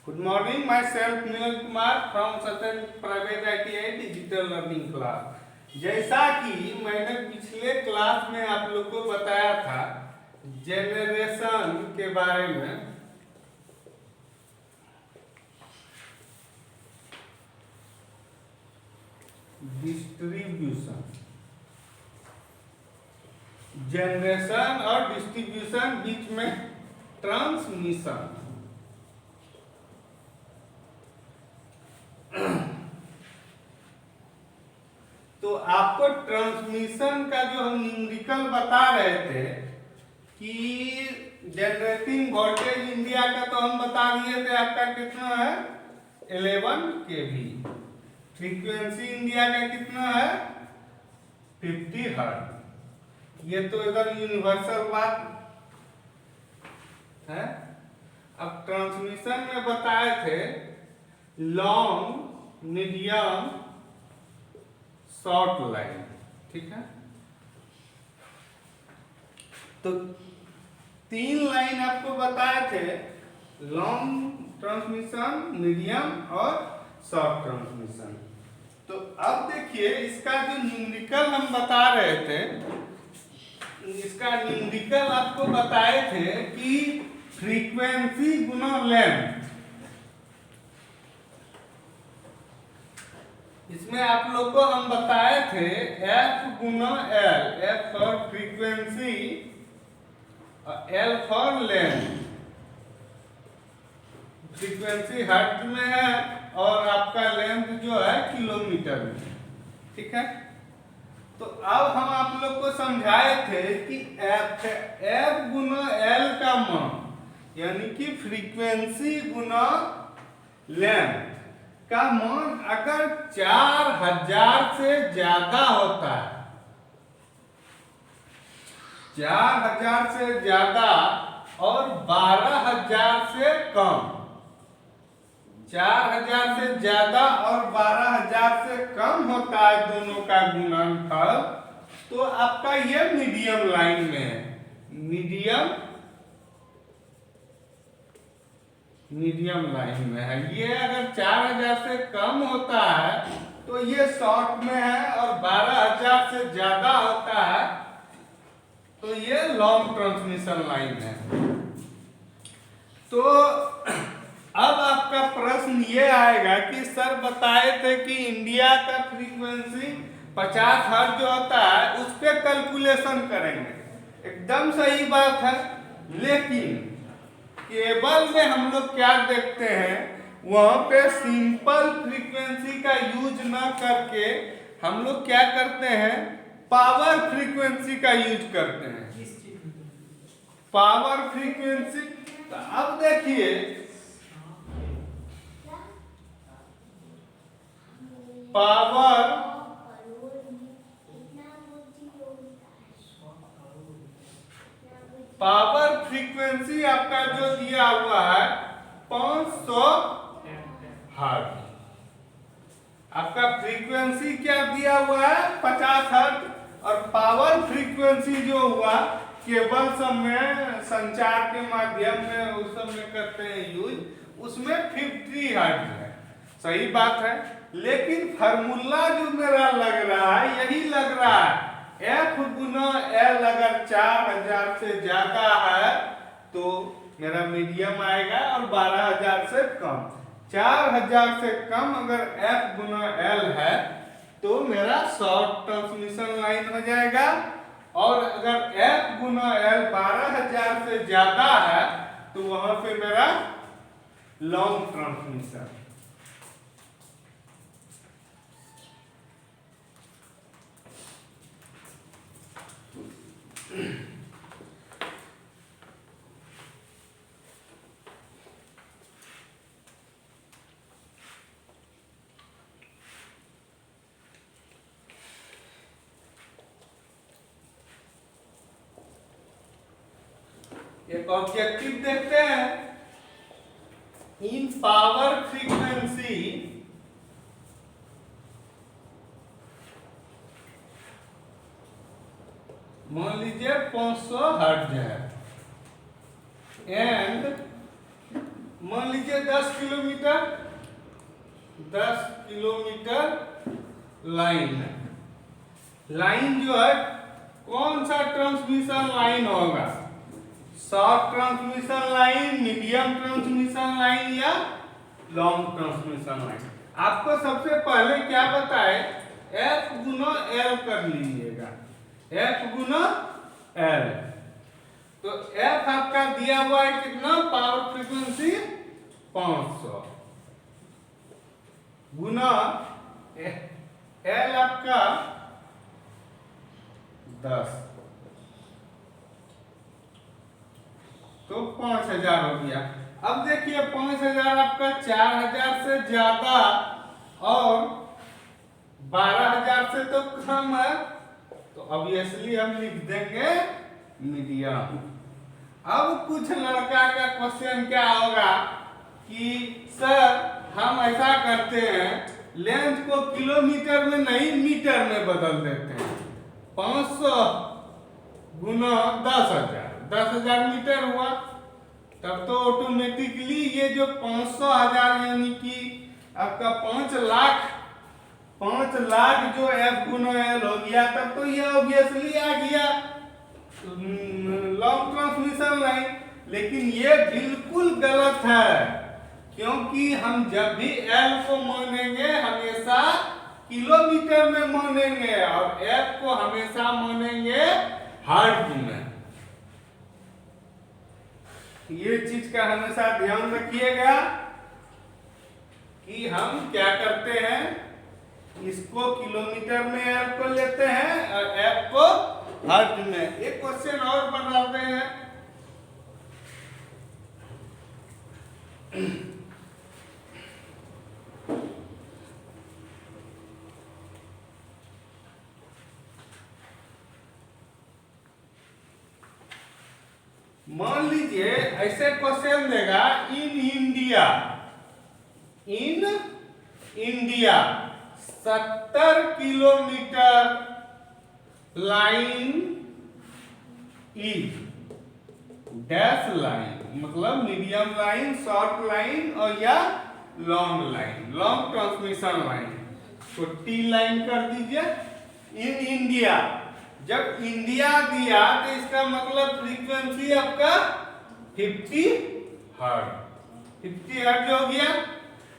Good morning, myself Nilal Kumar from Saturn Private ITI Digital Learning Class। जैसा कि मैंने पिछले क्लास में आप लोग को बताया था जेनरेशन के बारे में, डिस्ट्रीब्यूशन, जनरेशन और डिस्ट्रीब्यूशन बीच में ट्रांसमिशन। तो आपको ट्रांसमिशन का जो हम न्यूमेरिकल बता रहे थे कि जनरेटिंग वोल्टेज इंडिया का तो हम बता दिए थे, आपका कितना है 11 kV। फ्रीक्वेंसी इंडिया का कितना है 50 हर्ट्ज। ये तो एकदम यूनिवर्सल बात है। अब ट्रांसमिशन में बताए थे लॉन्ग, मीडियम, शॉर्ट लाइन, ठीक है। तो 3 लाइन आपको बताए थे, लॉन्ग ट्रांसमिशन, मीडियम और शॉर्ट ट्रांसमिशन। तो अब देखिए इसका जो न्यूमेरिकल हम बता रहे थे, इसका न्यूमेरिकल आपको बताए थे कि फ्रीक्वेंसी गुना लेंथ। इसमें आप लोग को हम बताए थे F Guna L, F for frequency और L for length. Frequency hertz में है और आपका लेंथ जो है किलोमीटर में, ठीक है। तो अब हम आप लोग को समझाए थे कि F गुना L का मान, यानी कि फ्रीक्वेंसी गुना लेंथ का मान अगर 4000 से ज्यादा होता है, 4000 से ज्यादा और 12000 से कम, 4000 से ज्यादा और 12000 से कम होता है दोनों का गुणनफल, तो आपका ये मीडियम लाइन में है। मीडियम लाइन में है। ये अगर 4000 से कम होता है तो ये शॉर्ट में है, और 12000 से ज्यादा होता है तो ये लॉन्ग ट्रांसमिशन लाइन है। तो अब आपका प्रश्न ये आएगा कि सर बताए थे कि इंडिया का फ्रीक्वेंसी 50 हर्ट्ज जो होता है उस पे कैलकुलेशन करेंगे। एकदम सही बात है, लेकिन केबल में हम लोग क्या देखते हैं, वहां पे सिंपल फ्रीक्वेंसी का यूज ना करके हम लोग क्या करते हैं, पावर फ्रीक्वेंसी का यूज करते हैं। Power frequency. तो अब देखिए पावर फ्रीक्वेंसी आपका जो दिया हुआ है 500 हर्ट्ज। आपका फ्रीक्वेंसी क्या दिया हुआ है 50 हर्ट्ज, और पावर फ्रीक्वेंसी जो हुआ केबल सब में संचार के माध्यम में उस सब में करते हैं यूज, उसमें 50 हर्ट्ज है। सही बात है, लेकिन फार्मूला जो मेरा लग रहा है यही लग रहा है, F गुना L अगर 4000 से ज्यादा है तो मेरा मीडियम आएगा, और 12000 से कम। 4000 से कम अगर F गुना L है तो मेरा शॉर्ट ट्रांसमिशन लाइन हो जाएगा, और अगर F गुना L 12000 से ज्यादा है तो वहां पे मेरा लॉन्ग ट्रांसमिशन। एक ऑब्जेक्टिव देखते हैं। इन पावर फ्रीक्वेंसी मान लीजिए 500 हर्ट्ज है, एंड मान लीजिए 10 किलोमीटर, 10 किलोमीटर लाइन है। लाइन जो है कौन सा ट्रांसमिशन लाइन होगा? Short transmission line, medium transmission line या लॉन्ग ट्रांसमिशन लाइन? आपको सबसे पहले क्या बताए, F गुना L कर लीजिएगा, F गुना L। तो F आपका दिया हुआ है कितना? पावर फ्रीक्वेंसी 500 गुना L आपका 10, तो 5000 हो गया। अब देखिए 5000 आपका 4000 से ज्यादा और 12000 से तो कम है, तो ऑब्वियसली हम लिख देंगे मीडियम। अब कुछ लड़का का क्वेश्चन क्या होगा कि सर हम ऐसा करते हैं, लेंथ को किलोमीटर में नहीं मीटर में बदल देते हैं। 500 गुना 10,000, 10,000 मीटर हुआ, तब तो ऑटोमेटिकली ये जो 500,000 यानी कि आपका 5 लाख जो F गुना L हो गया, तब तो ये ऑब्वियसली आ गया लॉन्ग ट्रांसमिशन लाइन। लेकिन ये बिल्कुल गलत है, क्योंकि हम जब भी L को मानेंगे हमेशा किलोमीटर में मानेंगे और F को हमेशा मानेंगे हर्ट्ज में। ये चीज का हमेशा ध्यान रखिएगा कि हम क्या करते हैं, इसको किलोमीटर में L को लेते हैं और F को हर्ट्ज में। एक क्वेश्चन और बनाते हैं। मान लीजिए ऐसे क्वेश्चन देगा, in India 70 kilometre line is dash line, मतलब मीडियम लाइन, शॉर्ट लाइन और या long line, long transmission line. तो टी लाइन कर दीजिए। इन इंडिया, जब इंडिया दिया तो इसका मतलब फ्रीक्वेंसी आपका 50 हर्ट्ज, 50 हर्ट्ज हो गया।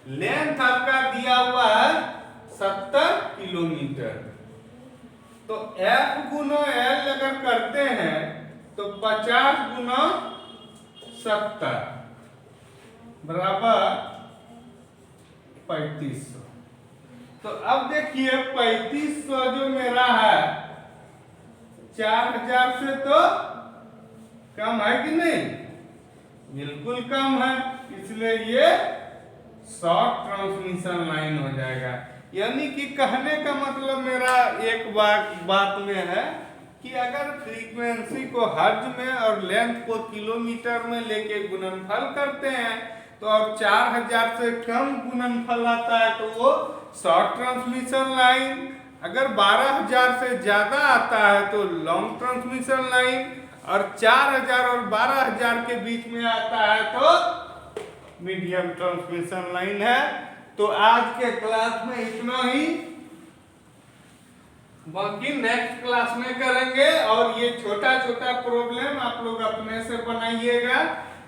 लेंथ आपका दिया हुआ है 70 किलोमीटर, तो F गुना L अगर करते हैं तो 50 गुना 70 बराबर 3500। तो अब देखिए 3500 जो मेरा है 4000 से तो कम है कि नहीं? बिल्कुल कम है, इसलिए ये शॉर्ट ट्रांसमिशन लाइन हो जाएगा। यानी कि कहने का मतलब मेरा एक बात में है कि अगर फ्रीक्वेंसी को हर्ट्ज में और लेंथ को किलोमीटर में लेके गुणनफल करते हैं तो और 4000 से कम गुणनफल आता है तो वो शॉर्ट ट्रांसमिशन लाइन, अगर 12000 से ज्यादा आता है तो लॉन्ग ट्रांसमिशन लाइन, और 4000 और 12000 के बीच में आता है तो मीडियम ट्रांसमिशन लाइन है। तो आज के क्लास में इतना ही, बाकी नेक्स्ट क्लास में करेंगे। और ये छोटा छोटा प्रॉब्लम आप लोग अपने से बनाइएगा,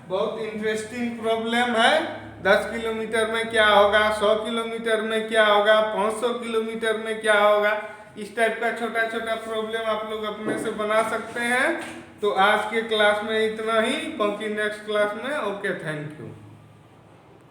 बहुत इंटरेस्टिंग प्रॉब्लम है। 10 किलोमीटर में क्या होगा, 100 किलोमीटर में क्या होगा, 500 किलोमीटर में क्या होगा, इस टाइप का छोटा छोटा प्रॉब्लम आप लोग अपने से बना सकते हैं। तो आज के क्लास में इतना ही, बाकी नेक्स्ट क्लास में। Okay, thank you.